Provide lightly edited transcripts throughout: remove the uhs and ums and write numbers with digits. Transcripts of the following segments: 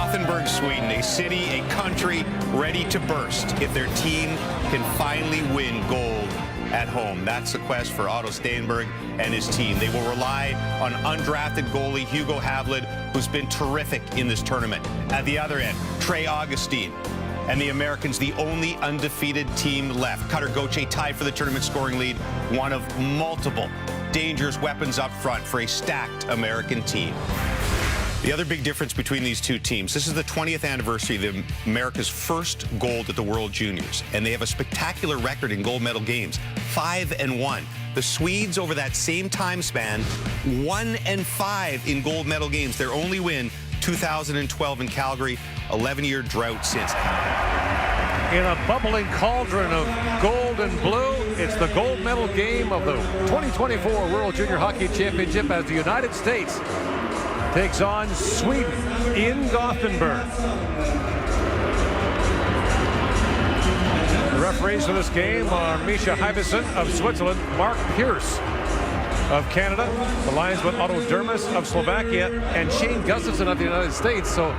Gothenburg, Sweden, a city, a country ready to burst if their team can finally win gold at home. That's the quest for Otto Stenberg and his team. They will rely on undrafted goalie Hugo Havlid, who's been terrific in this tournament. At the other end, Trey Augustine and the Americans, the only undefeated team left. Cutter Gauthier tied for the tournament scoring lead, one of multiple dangerous weapons up front for a stacked American team. The other big difference between these two teams, this is the 20th anniversary of America's first gold at the World Juniors, and they have a spectacular record in gold medal games, 5-1. The Swedes, over that same time span, 1-5 in gold medal games. Their only win, 2012 in Calgary, 11-year drought since. In a bubbling cauldron of gold and blue, it's the gold medal game of the 2024 World Junior Hockey Championship as the United States takes on Sweden in Gothenburg. The referees for this game are Misha Hyberson of Switzerland, Mark Pierce of Canada, the linesman Otto Dermis of Slovakia, and Shane Gustafson of the United States. So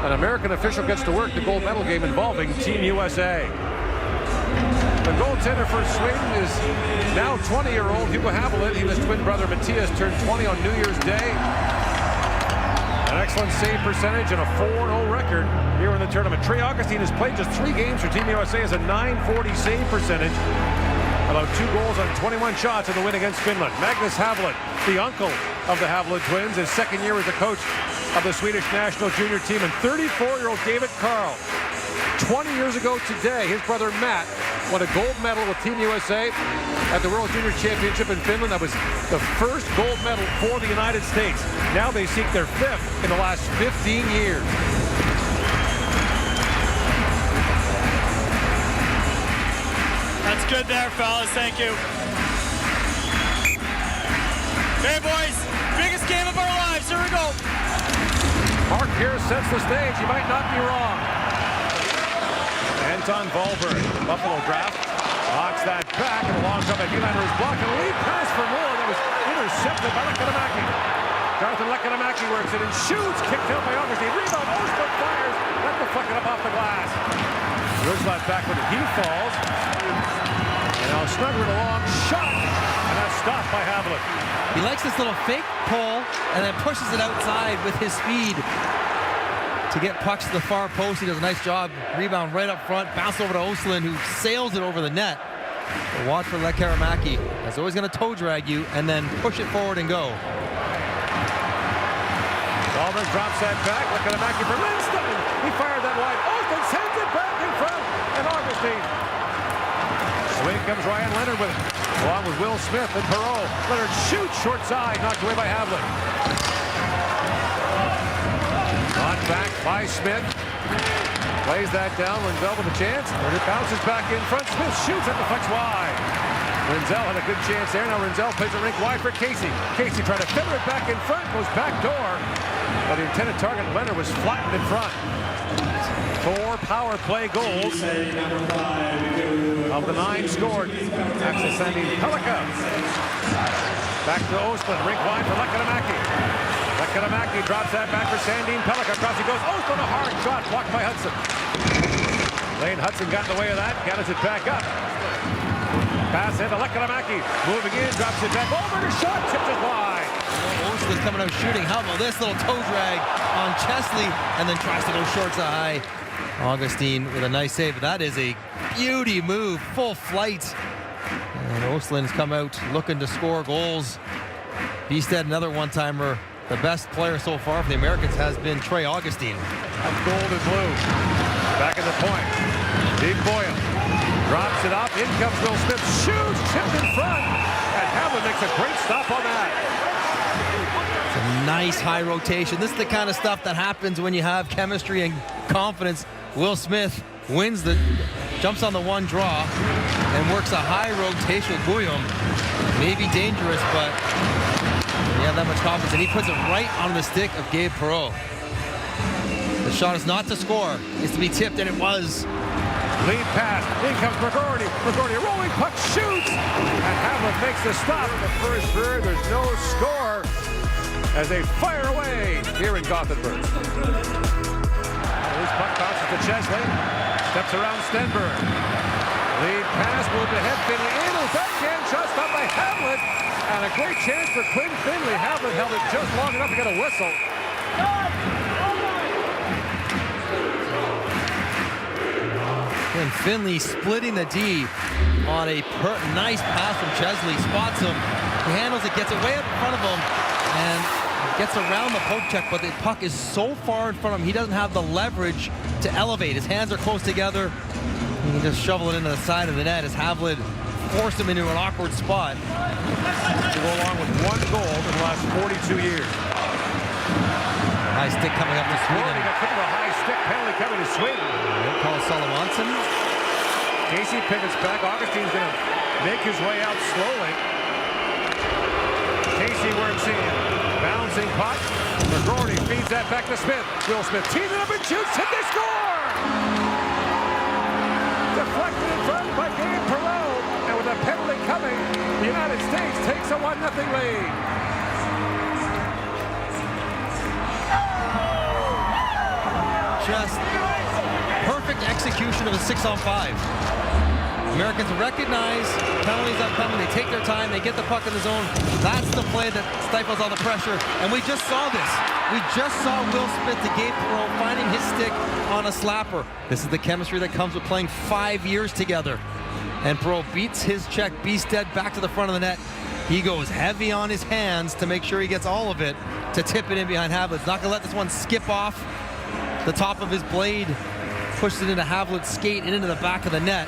an American official gets to work the gold medal game involving Team USA. The goaltender for Sweden is now 20-year-old Hugo Havlid. His twin brother Matthias turned 20 on New Year's Day. An excellent save percentage and a 4-0 record here in the tournament. Trey Augustine has played just 3 games for Team USA, has a .940 save percentage, allowed 2 goals on 21 shots in the win against Finland. Magnus Havlid, the uncle of the Havlid twins, his second year as the coach of the Swedish national junior team, and 34-year-old David Carl. 20 years ago today, his brother Matt won a gold medal with Team USA at the World Junior Championship in Finland. That was the first gold medal for the United States. Now they seek their 5th in the last 15 years. That's good there, fellas. Thank you. Okay, boys. Biggest game of our lives. Here we go. Mark Pierce sets the stage. He might not be wrong. Anton Wahlberg, Buffalo draft, knocks that back, and a long shot by Nylander is blocked, and a lead pass for Moore that was intercepted by Lekkerimäki. Jonathan Lekkerimäki works it and shoots, kicked out by Augustine. Rebound, Osberg fires, that deflected up off the glass. Rizlat back when he falls, and now Snuggered a long shot, and that's stopped by Havlid. He likes this little fake pull and then pushes it outside with his speed to get pucks to the far post. He does a nice job. Rebound right up front. Bounce over to Östlund, who sails it over the net. But watch for Lekkerimäki. He's always going to toe drag you and then push it forward and go. Wahlberg drops that back. Lekkerimäki for Lindstrom. He fired that wide. Östlund sends it back in front. And Augustine. Swing comes Ryan Leonard with it. Along with Will Smith and Perreault. Leonard shoots short side. Knocked away by Havlid. Knocked back by Smith. Plays that down. Rinzel with a chance. And it bounces back in front. Smith shoots and deflects wide. Rinzel had a good chance there. Now Rinzel plays it rink wide for Casey. Casey trying to feather it back in front. Goes back door. But the intended target, Leonard, was flattened in front. 4 power play goals of the 9 scored. Axel sending Pellikka. Back to Östlund. Rink wide for Lekkerimäki. Lekkerimäki drops that back for Sandin Pellikka. Across he goes. Östlund, a hard shot blocked by Hudson. Lane Hudson got in the way of that. Gathers it back up. Pass into Lekkerimäki. Moving in, drops it back. Over the shot, tipped it wide. Östlund coming out shooting. How about this little toe drag on Chesley and then tries to go short side. Augustine with a nice save. That is a beauty move, full flight. And Östlund's come out looking to score goals. Beestead, another one-timer. The best player so far for the Americans has been Trey Augustine. Up gold and blue. Back in the point. Deep Buium. Drops it up. In comes Will Smith. Shoots. Tipped in front. And Havlid makes a great stop on that. It's a nice high rotation. This is the kind of stuff that happens when you have chemistry and confidence. Will Smith jumps on the one draw and works a high rotation with Buium. Maybe dangerous, but he had that much confidence, and he puts it right on the stick of Gabe Perreault. The shot is not to score, it's to be tipped, and it was. Lead pass, in comes McGroarty. McGroarty, a rolling puck, shoots! And Havlid makes the stop in the first third. There's no score as they fire away here in Gothenburg. to Chesley. Steps around Stenberg. Lead pass, moved ahead. Finley in. Backhand shot stopped by Havlet. And a great chance for Quinn Finley. Havlet held it just long enough to get a whistle. And Finley splitting the D on a nice pass from Chesley. Spots him. He handles it, gets it way up in front of him, and gets around the poke check, but the puck is so far in front of him, he doesn't have the leverage to elevate. His hands are close together. He can just shovel it into the side of the net as Havlet forced him into an awkward spot. To go along with one goal in the last 42 years. High stick coming up to Sweden. He got put to a high stick penalty coming to Sweden. They'll call Solomonson. Casey pivots back. Augustine's going to make his way out slowly. Casey works in. Bouncing puck. McGroarty feeds that back to Smith. Will Smith tees it up and shoots. Hit, they score! Deflected in front by Perreault. And with a penalty coming, the United States takes a 1-0 lead. Just perfect execution of a 6-on-5. Americans recognize penalties are coming. They take their time. They get the puck in the zone. That's the play that stifles all the pressure. And we just saw this. We just saw Will Smith to Gabe Perreault finding his stick on a slapper. This is the chemistry that comes with playing 5 years together. And Perreault beats his check. Beasted back to the front of the net. He goes heavy on his hands to make sure he gets all of it to tip it in behind Havlet. Not going to let this one skip off the top of his blade. Pushes it into Havlet's skate and into the back of the net.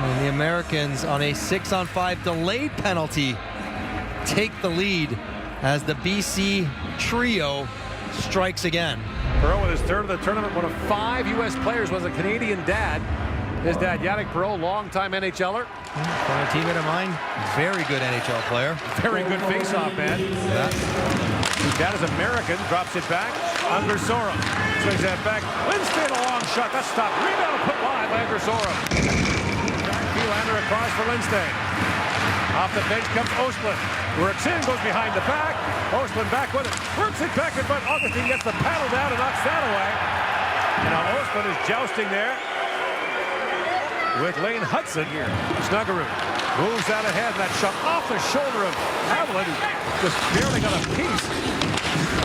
And the Americans, on a 6-on-5 delayed penalty, take the lead as the BC trio strikes again. Perreault with his third of the tournament. One of 5 U.S. players was a Canadian dad. His dad, Yannick Perreault, longtime NHLer. Former teammate of mine, very good NHL player. Very good face-off man. Yeah. His dad is American, drops it back. Undersora swings that back. Lindstein, a long shot. That's stopped. Rebound put wide by Undersora. Wielander across for Lindstein. Off the bench comes Ostlund. Works in, goes behind the back. Ostlund back with it. Works it back in front. Augustine gets the paddle down and knocks that away. And now Ostlund is jousting there with Lane Hudson here. Snuggerud moves out ahead. That shot off the shoulder of Havlet, who just barely got a piece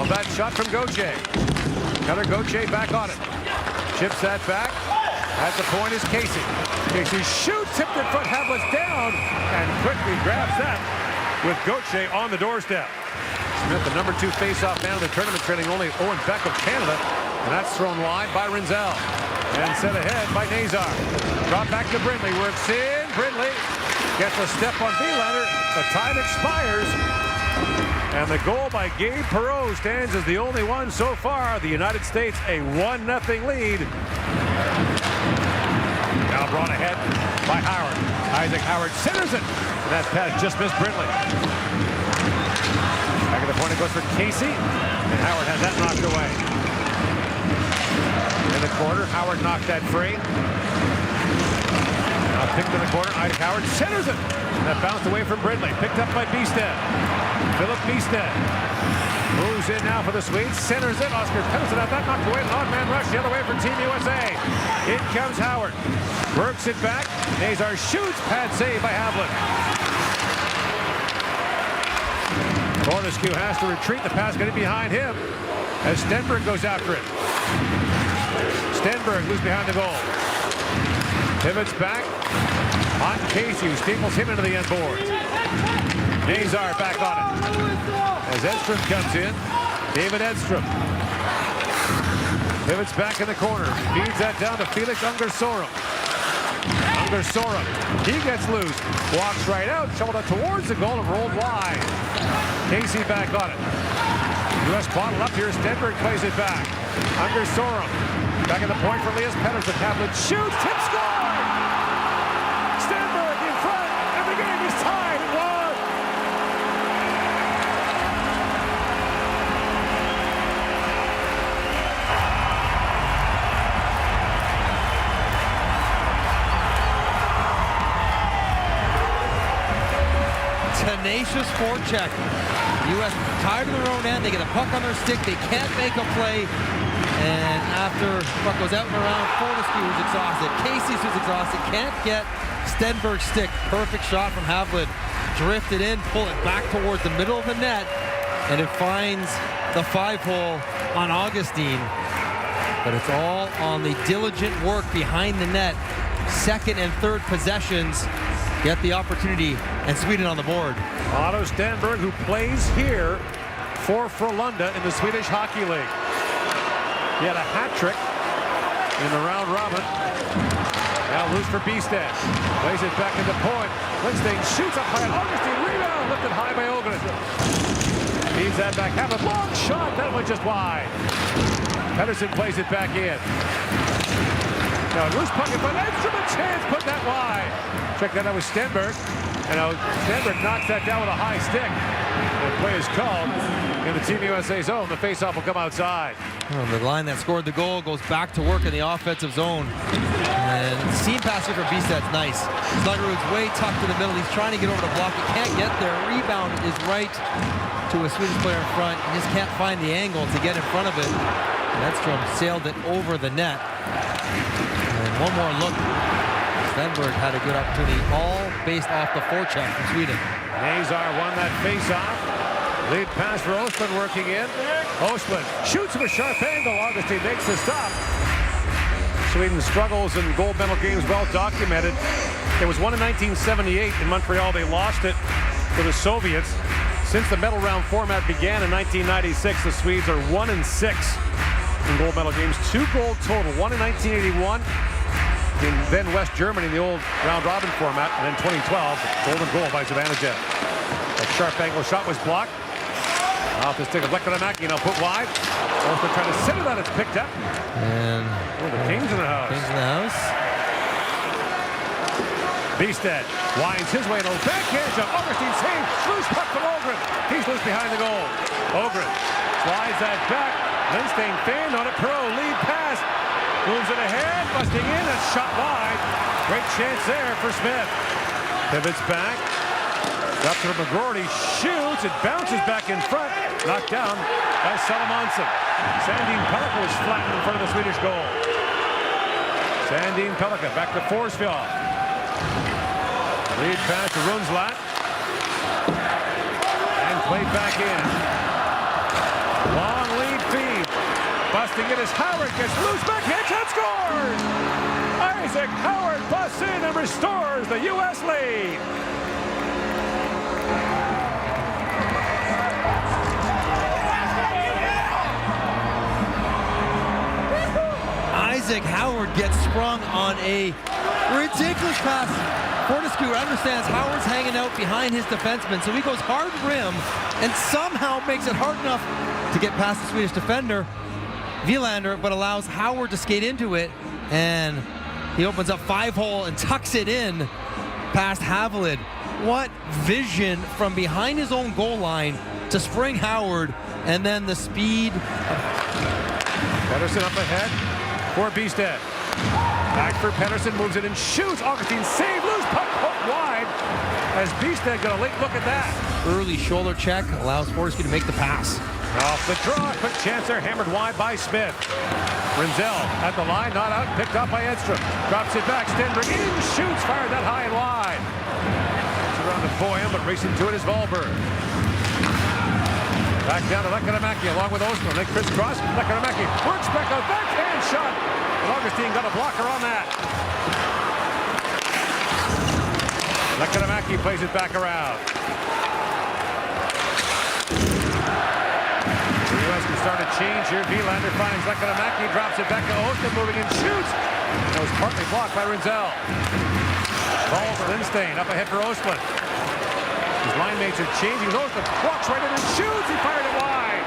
of that shot from Gauthier. Another Gauthier back on it. Chips that back. At the point is Casey. Casey shoots, tipped in front, Havlet's down, and quickly grabs that with Gauthier on the doorstep. Smith, the number 2 face-off man of the tournament, trailing only Owen Beck of Canada, and that's thrown wide by Rinzel. And set ahead by Nazar. Drop back to Brindley, works in. Brindley gets a step on Wielander. The time expires. And the goal by Gabe Perreault stands as the only one so far. The United States a 1-0 lead. Now brought ahead by Howard. Isaac Howard centers it. And that pass just missed Brindley. Back at the point it goes for Casey. And Howard has that knocked away. In the corner, Howard knocked that free. Now picked in the corner, Isaac Howard centers it. And that bounced away from Brindley. Picked up by Beasted. Philip Beasted moves in now for the Swedes. Centers it. Oscar Pettersson out that knocked away. An odd man rush the other way for Team USA. In comes Howard. Works it back. Nazar shoots. Pad save by Havlet. Fortescue has to retreat. The pass getting behind him as Stenberg goes after it. Stenberg moves behind the goal. Pivots back on Casey, who staples him into the end boards. Nazar back on it. As Edstrom comes in, David Edstrom. Pivots back in the corner. Feeds that down to Felix Ungersorum. Ungersorum, he gets loose. Walks right out, shoveled it towards the goal and rolled wide. Casey back on it. U.S. bottled up here. Stenberg plays it back. Ungersorum. Back at the point for Elias Pettersson. Havlet shoots, tip score! Stenberg in front, and the game is tied at 1. Tenacious forecheck. U.S. tied to their own end. They get a puck on their stick. They can't make a play. And after puck goes out and around, Fortescue who's exhausted, Casey's who's exhausted, can't get Stenberg's stick. Perfect shot from Havlin. Drifted in, pull it back towards the middle of the net, and it finds the 5-hole on Augustine. But it's all on the diligent work behind the net. Second and third possessions get the opportunity, and Sweden on the board. Otto Stenberg, who plays here for Frölunda in the Swedish Hockey League. He had a hat trick in the round robin. Now loose for Bistad. Plays it back into point. Lindstein shoots up high. Augustine rebound, lifted high by Ogren. Feeds that back. Have a long shot. That went just wide. Pettersson plays it back in. Now loose puck in front. Edstrom a chance. Put that wide. Check that out with Stenberg. And now Stenberg knocks that down with a high stick. The play is called in the Team USA zone. The faceoff will come outside. Well, the line that scored the goal goes back to work in the offensive zone. And the seam pass here for Bistad's nice. Sluggerud's way tucked in the middle. He's trying to get over the block. He can't get there. Rebound is right to a Swedish player in front. He just can't find the angle to get in front of it. Edstrom sailed it over the net. And one more look. Stenberg had a good opportunity, all based off the forecheck from Sweden. Nazar won that face-off. Lead pass for Östlund working in. Östlund shoots from a sharp angle. Augustine makes the stop. Sweden's struggles in gold medal games well documented. It was won in 1978 in Montreal. They lost it to the Soviets. Since the medal round format began in 1996, the Swedes are 1-6 in gold medal games. 2 gold total. One in 1981 in then West Germany in the old round robin format, and then 2012, golden goal by Zibanejad. That sharp angle shot was blocked. Off the stick of Lekkerimäki, now put wide. Also trying to center that, it's picked up. And the Kings in the house. Kings in the house. Bistad winds his way, and a backhand jump. Augustine saves. Loose puck from Ogren. He's loose behind the goal. Ogren slides that back. Lindstein fanned on it. Perreault lead pass. Moves it ahead, busting in, and shot wide. Great chance there for Smith. Pivots back. Up to McGroarty, shoots, it bounces back in front. Knocked down by Salomonson. Sandin Pellikka was flattened in front of the Swedish goal. Sandin Pellikka back to Forsfjord. Lead pass to Rundslott. And played back in. Long lead feed. Busting it as Howard gets loose, backhand shot, scores! Isaac Howard busts in and restores the U.S. lead. Isaac Howard gets sprung on a ridiculous pass. Fortescue understands Howard's hanging out behind his defenseman, so he goes hard rim and somehow makes it hard enough to get past the Swedish defender, Wilander, but allows Howard to skate into it, and he opens up 5-hole and tucks it in past Havlin. What vision from behind his own goal line to spring Howard, and then the speed. Pettersson up ahead for Bistad. Back for Pettersson, moves it and shoots. Augustine save, loose puck, poked wide. As Bistad got a late look at that. Early shoulder check allows Fortescue to make the pass. Off the draw, quick chance there, hammered wide by Smith. Rinzel at the line, not out, picked up by Edstrom. Drops it back, Stenberg in, shoots, fired that high and wide. It's around to Buium, but racing to it is Wahlberg. Back down to Lekkerimäki along with Östlund. They crisscross. Lekkerimäki works back a backhand shot. And Augustine got a blocker on that. Lekkerimäki plays it back around. The U.S. can start a change here. Wilander finds Lekkerimäki, drops it back to Östlund, moving and shoots. That was partly blocked by Rinzel. Ball for Lindstein, up ahead for Östlund. His line mates are changing. Östlund walks right in and shoots. He fired it wide.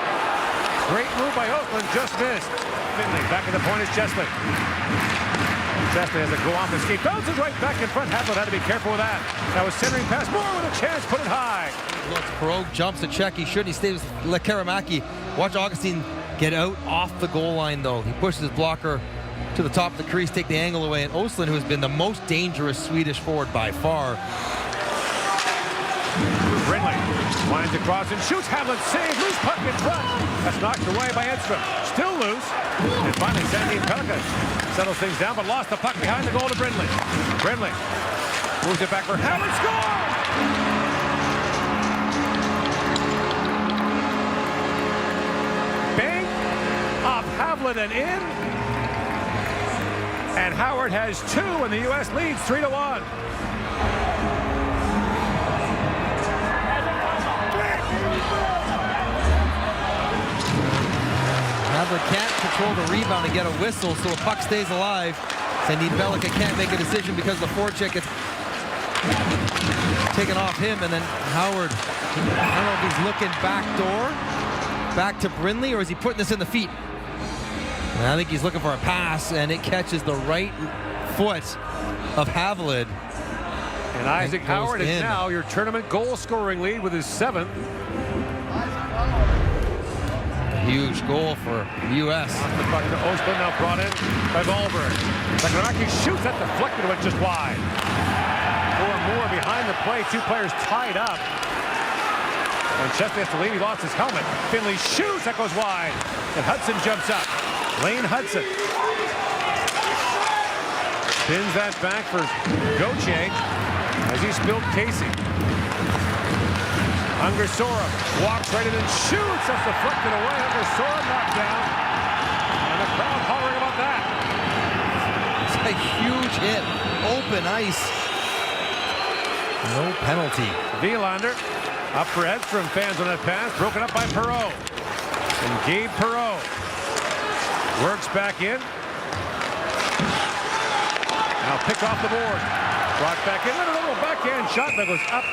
Great move by Östlund, just missed. Finley back at the point is Chesley. Chesley has a go off the skate. Bounces right back in front. Havlin had to be careful with that. That was centering pass. Moore with a chance. Put it high. Looks Perreault jumps to check. He shouldn't. He stays with Lekkerimäki. Watch Augustine get out off the goal line, though. He pushes his blocker to the top of the crease, take the angle away. And Östlund, who has been the most dangerous Swedish forward by far. Brindley Winds across and shoots. Havlet save. Loose puck in front. That's knocked away by Edstrom. Still loose. And finally, Sandy Pellica settles things down, but lost the puck behind the goal to Brindley. Brindley moves it back for Howard. Score! Bang! Off Havlet and in. And Howard has 2, and the U.S. leads 3-1. Havlet can't control the rebound and get a whistle, so the puck stays alive. Sandy Pellica can't make a decision because the forecheck gets taken off him, and then Howard, I don't know if he's looking back door, back to Brindley, or is he putting this in the feet? And I think he's looking for a pass, and it catches the right foot of Havlet. And Isaac Howard is now your tournament goal-scoring lead with his 7th. Huge goal for U.S. The puck to Ostlund, now brought in by Wahlberg. Lekkerimäki shoots, that deflected, went just wide. 4 more behind the play, 2 players tied up. And Chesley has to leave, he lost his helmet. Finley shoots, that goes wide. And Hudson jumps up. Lane Hudson pins that back for Gauthier as he spilled Casey. Ungersorum walks right in and shoots. That's deflected away. Ungersorum knocked down. And the crowd hollering about that. It's a huge hit. Open ice. No penalty. Wielander up for Edstrom. Fans on that pass. Broken up by Perreault. And Gabe Perreault works back in. Now picked off the board. Brought back in. A little backhand shot that was up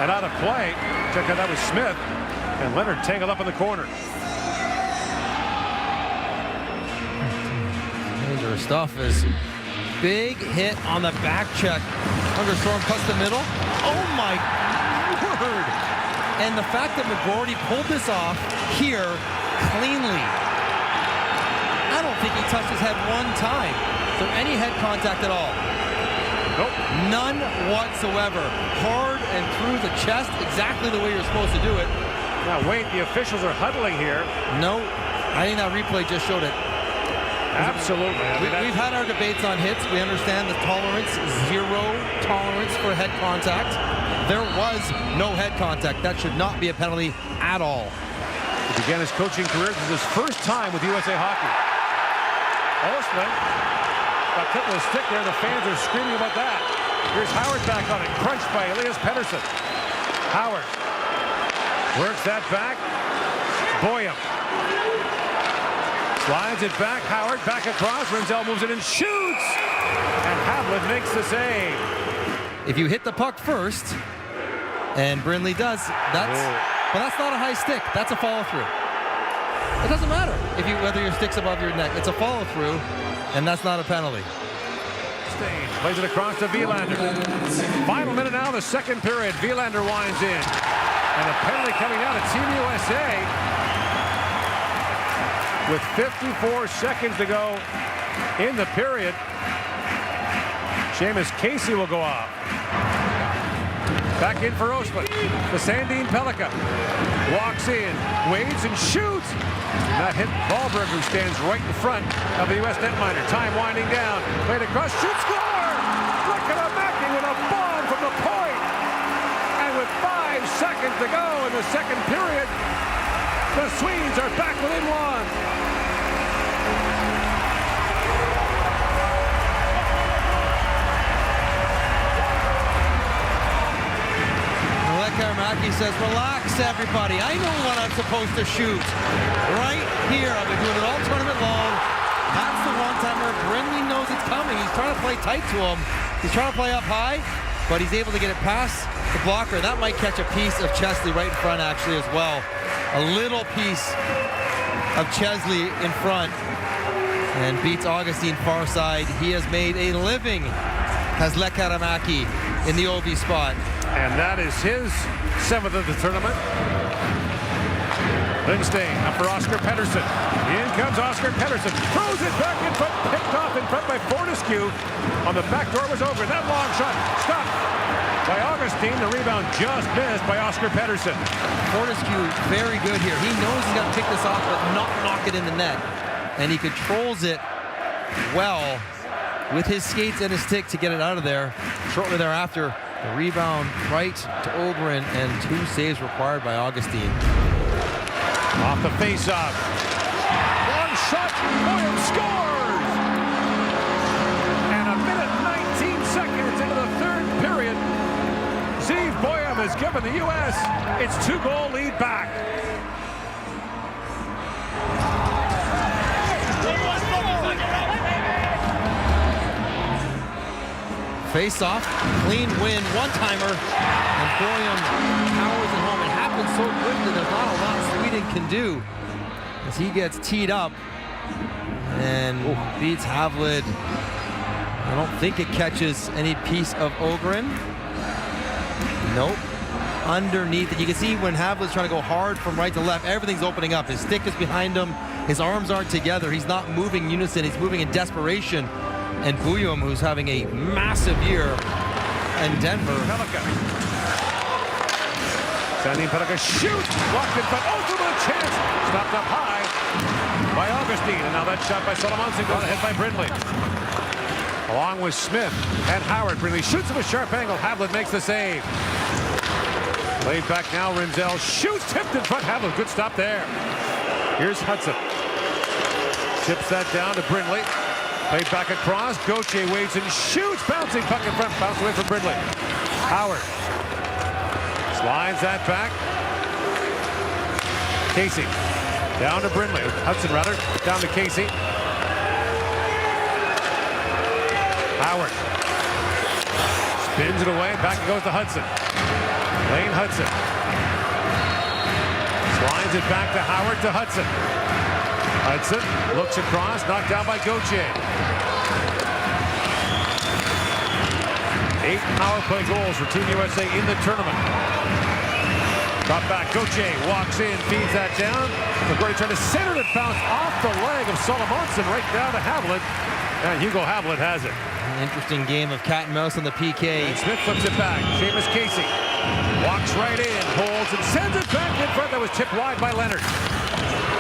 and out of play. Check out, that was Smith. And Leonard tangled up in the corner. Dangerous stuff. Is big hit on the back check. Ungersorum cuts the middle. Oh my word. And the fact that McGroarty pulled this off here cleanly. I don't think he touched his head one time. Is there any head contact at all? Nope. None whatsoever. Hard and through the chest, exactly the way you're supposed to do it. Now wait, the officials are huddling here. No, I think that replay just showed it. Absolutely. We've had our debates on hits. We understand the tolerance, 0 tolerance for head contact. There was no head contact. That should not be a penalty at all. He began his coaching career. This is his first time with USA Hockey. Ostlund got hit with a stick there. The fans are screaming about that. Here's Howard back on it. Crunched by Elias Pettersson. Howard works that back. Buium slides it back. Howard back across. Renzel moves it and shoots. And Havlet makes the save. If you hit the puck first, and Brindley does, but that's not a high stick. That's a follow through. It doesn't matter whether your stick's above your neck. It's a follow through. And that's not a penalty. Plays it across to Wielander. Final minute now, the second period. Wielander winds in. And a penalty coming out at Team USA. With 54 seconds to go in the period. Seamus Casey will go off. Back in for Ostlund. The Sandy Pellica walks in, waves and shoots. That hit Wahlberg, who stands right in front of the U.S. netminder. Time winding down. Played across, shoot, score! Lekkerimäki with a bomb from the point. And with 5 seconds to go in the second period, the Swedes are back within 1. Lekkerimäki says, relax, everybody. I know what I'm supposed to shoot. Right here. I've been doing it all tournament long. That's the one time where Brindley knows it's coming. He's trying to play tight to him. He's trying to play up high, but he's able to get it past the blocker. That might catch a piece of Chesley right in front, actually, as well. A little piece of Chesley in front and beats Augustine far side. He has made a living as Lekkerimäki in the OB spot. And that is his 7th of the tournament. Lindstein up for Oscar Pettersson. In comes Oscar Pettersson. Throws it back in front. Picked off in front by Fortescue. On the back door was open. That long shot stopped by Augustine. The rebound just missed by Oscar Pettersson. Fortescue very good here. He knows he's got to pick this off, but not knock it in the net. And he controls it well with his skates and his stick to get it out of there. Shortly thereafter, the rebound right to Ogren, and 2 saves required by Augustine. Off the face-off. Long shot. Buium scores! And a minute 19 seconds into the third period, Steve Buium has given the U.S. its 2-goal lead back. Face-off, clean win, one-timer, and Buium powers it home. It happens so quickly, there's not a lot Sweden can do as he gets teed up and beats Havlid. I don't think it catches any piece of Ogren. Nope. Underneath it, you can see when Havlid's trying to go hard from right to left, everything's opening up. His stick is behind him, his arms aren't together, he's not moving in unison, he's moving in desperation. And Buium, who's having a massive year in Denver. Pellikka. Sending Pellikka, shoot! Blocked in front, for the chance! Stopped up high by Augustine, and now that shot by Solomonson got ahead by Brindley. Along with Smith and Howard. Brindley shoots from a sharp angle. Havlid makes the save. Laid back now, Rinzel shoots, tipped in front. Havlid, good stop there. Here's Hudson. Tips that down to Brindley. Played back across. Gauthier waits and shoots. Bouncing puck in front. Bounce away from Brindley. Howard slides that back. Casey down to Brindley. Hudson rather. Down to Casey. Howard spins it away. Back it goes to Hudson. Lane Hudson slides it back to Howard to Hudson. Hudson looks across, knocked down by Gauthier. 8 power play goals for Team USA in the tournament. Got back, Gauthier walks in, feeds that down. McGroarty trying to center it, bounce off the leg of Solomonson right down to Havlid. And Hugo Havlid has it. An interesting game of cat and mouse on the PK. And Smith flips it back. Seamus Casey walks right in, holds and sends it back in front. That was tipped wide by Leonard.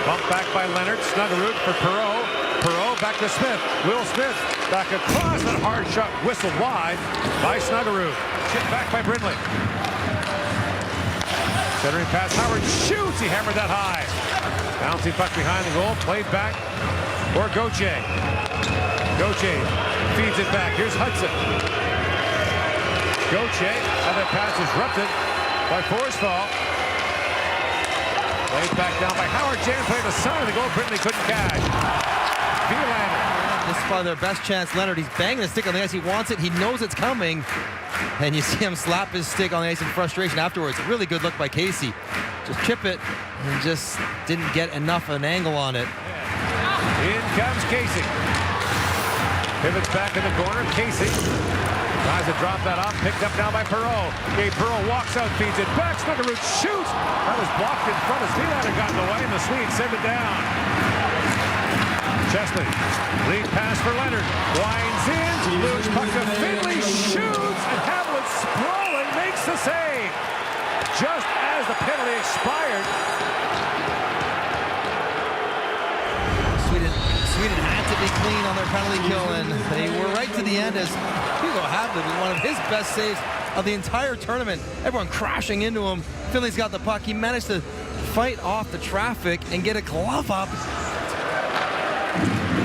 Bumped back by Leonard. Snuggerud for Perreault. Perreault back to Smith. Will Smith back across. That hard shot whistled wide by Snuggerud. Tipped back by Brindley. Centering pass. Howard shoots. He hammered that high. Bouncing puck behind the goal. Played back for Gauthier. Gauthier feeds it back. Here's Hudson. Gauthier. And that pass disrupted by Forsfall. Played back down by Howard. Jan played the side of the goal. Brindley couldn't catch. Leonard. This is probably their best chance. Leonard, he's banging the stick on the ice. He wants it. He knows it's coming. And you see him slap his stick on the ice in frustration afterwards. Really good look by Casey. Just chip it and just didn't get enough of an angle on it. In comes Casey. Pivots back in the corner. Casey tries to drop that off. Picked up now by Perreault. Perreault walks out, feeds it back. Snuggerud shoots. That was blocked in front as Leonard got in the way, and the Swedes send it down. Chesley, lead pass for Leonard. Winds in, loose puck to Finley, shoots, and Havlid sprawling makes the save. Just as the penalty expired. Sweden had to be clean on their penalty kill, and they were right to the end as Hugo Havlid was one of his best saves of the entire tournament. Everyone crashing into him. Finley's got the puck. He managed to fight off the traffic and get a glove up.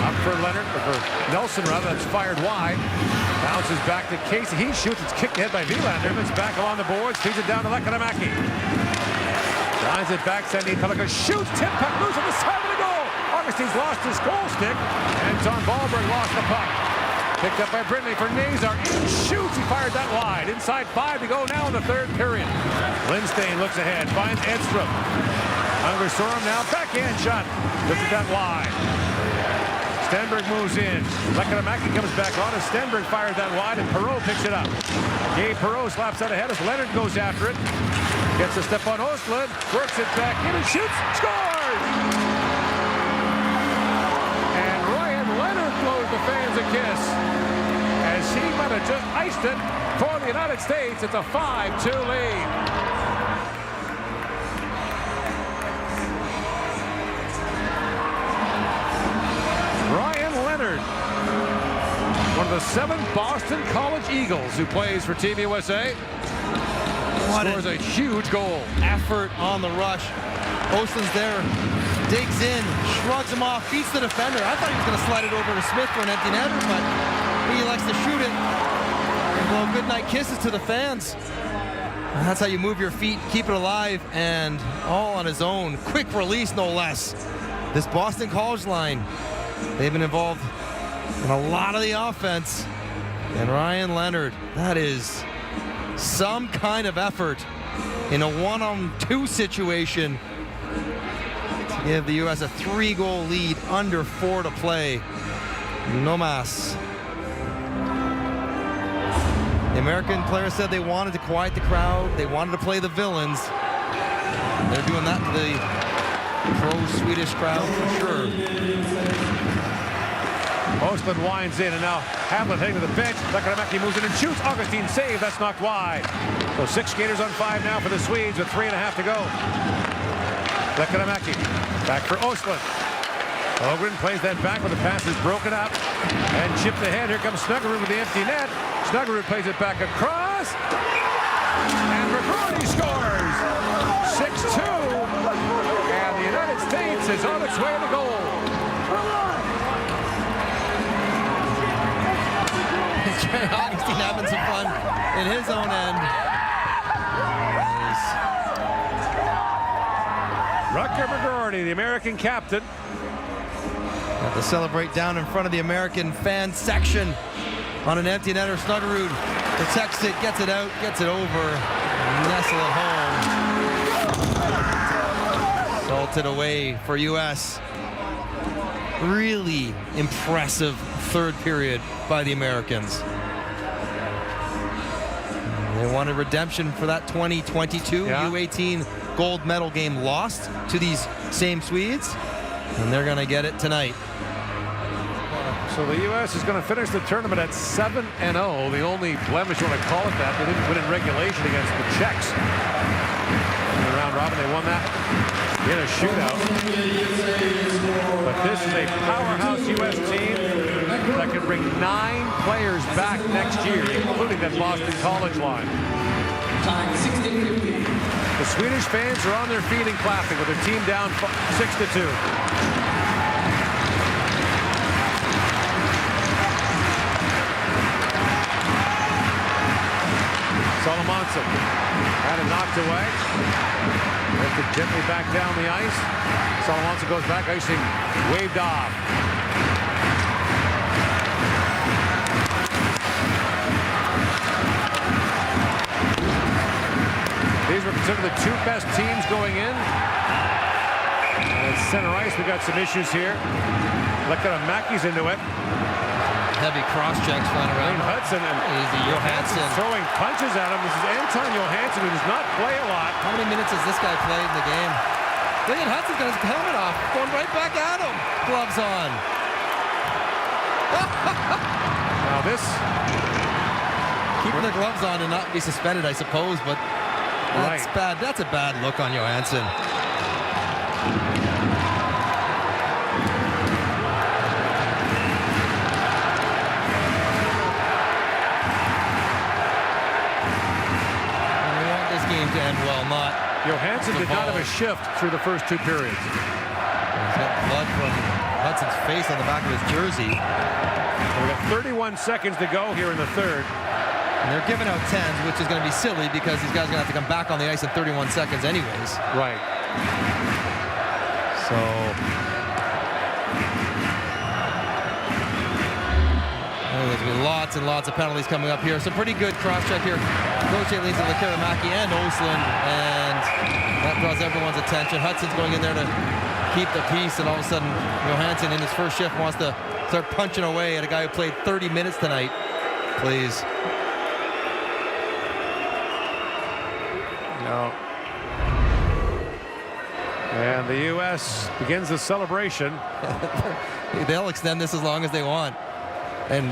Up for Leonard, or for Nelson rather, that's fired wide. Bounces back to Casey. He shoots, it's kicked ahead by Wilander. It's back along the boards, feeds it down to Lekkerimäki. Drives it back, sending Pellikka shoots, tip puck loose on the side of the goal. Augustine's lost his goal stick. Anton Wahlberg lost the puck. Picked up by Brindley for Nazar. In shoots, he fired that wide. Inside 5 to go now in the third period. Lindstein looks ahead, finds Edstrom. Angersorum now, backhand shot. Lifted that wide. Stenberg moves in. Lekkerimäki comes back on as Stenberg fired that wide and Perreault picks it up. Gabe Perreault slaps out ahead as Leonard goes after it. Gets a step on Ostlund, works it back in and shoots, scores! And Ryan Leonard blows the fans a kiss as he might have just iced it For the United States, it's a 5-2 lead. Ryan Leonard, one of the 7 Boston College Eagles who plays for Team USA, scores a huge goal. Effort on the rush. Oslin's there, digs in, shrugs him off, beats the defender. I thought he was going to slide it over to Smith for an empty netter, but he likes to shoot it and blow goodnight kisses to the fans. And that's how you move your feet, keep it alive, and all on his own. Quick release, no less. This Boston College line, they've been involved in a lot of the offense. And Ryan Leonard, that is some kind of effort in a 1-on-2 situation to give the U.S. a 3-goal lead, under 4 to play. No mas. The American players said they wanted to quiet the crowd. They wanted to play the villains. They're doing that to the pro-Swedish crowd for sure. Ostlund winds in, and now Hamlet heading to the bench. Lekkerimäki moves in and shoots. Augustine save. That's knocked wide. So 6 skaters on 5 now for the Swedes with 3.5 to go. Lekkerimäki back for Ostlund. Ogren plays that back, but the pass is broken up and chipped ahead. Here comes Snuggerud with the empty net. Snuggerud plays it back across, and McGroarty scores 6-2, and the United States is on its way to goal. Augustine having some fun in his own end. Rutger McGroarty, the American captain. Have to celebrate down in front of the American fan section on an empty netter. Snuggerud protects it, gets it out, gets it over, nestle it home. Salted away for U.S. Really impressive third period by the Americans. They wanted redemption for that 2022 U18 gold medal game lost to these same Swedes, and they're going to get it tonight. So the U.S. is going to finish the tournament at 7-0. The only blemish, you want to call it that, they didn't win in regulation against the Czechs. In the round robin, they won that in a shootout. But this is a powerhouse U.S. team that can bring 9 players back next year, including that Boston College line. The Swedish fans are on their feet and clapping with their team down 6-2. Solomonson had it knocked away. Lifted gently back down the ice. Solomonson goes back, icing waved off. These were considered the 2 best teams going in. And at center ice, we got some issues here. Lekkerimäki's into it. Heavy cross checks flying around. Wayne Hudson and Johansson throwing punches at him. This is Anton Johansson, who does not play a lot. How many minutes has this guy played in the game? Look at Hudson's got his helmet off, going right back at him. Gloves on. Now this, keeping their gloves on and not be suspended, I suppose, but that's bad. That's a bad look on Johansson. To end well, not Johansson did not have a shift through the first 2 periods. He's got blood from Hudson's face on the back of his jersey. We've got 31 seconds to go here in the third. And they're giving out 10s, which is going to be silly because these guys are going to have to come back on the ice in 31 seconds anyways. Right. So there's going to be lots and lots of penalties coming up here. Some pretty good cross-check here. Coach leads to Lekkerimäki and Ostlund, and that draws everyone's attention. Hudson's going in there to keep the peace, and all of a sudden Johansson in his first shift wants to start punching away at a guy who played 30 minutes tonight. Please. No. And the U.S. begins the celebration. They'll extend this as long as they want. And,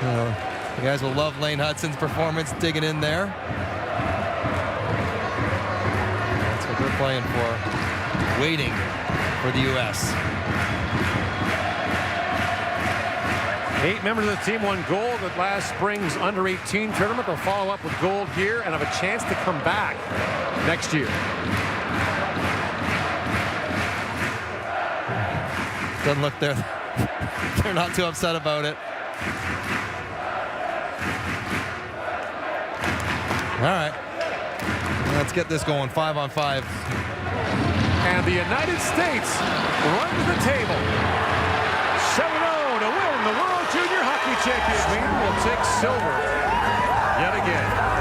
you know, You guys will love Lane Hudson's performance digging in there. That's what they're playing for. Waiting for the U.S. 8 members of the team won gold at last spring's under-18 tournament. They'll follow up with gold here and have a chance to come back next year. Doesn't look they're not too upset about it. All right, let's get this going. 5-on-5. And the United States run to the table. 7-0 to win the World Junior Hockey Championship. We will take silver yet again.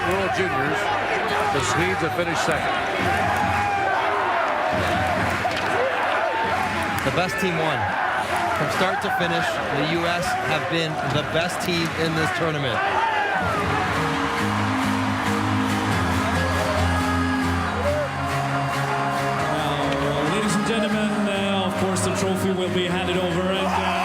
World Juniors, the Swedes have finished second. The best team won. From start to finish, the U.S. have been the best team in this tournament. Ladies and gentlemen, of course the trophy will be handed over, and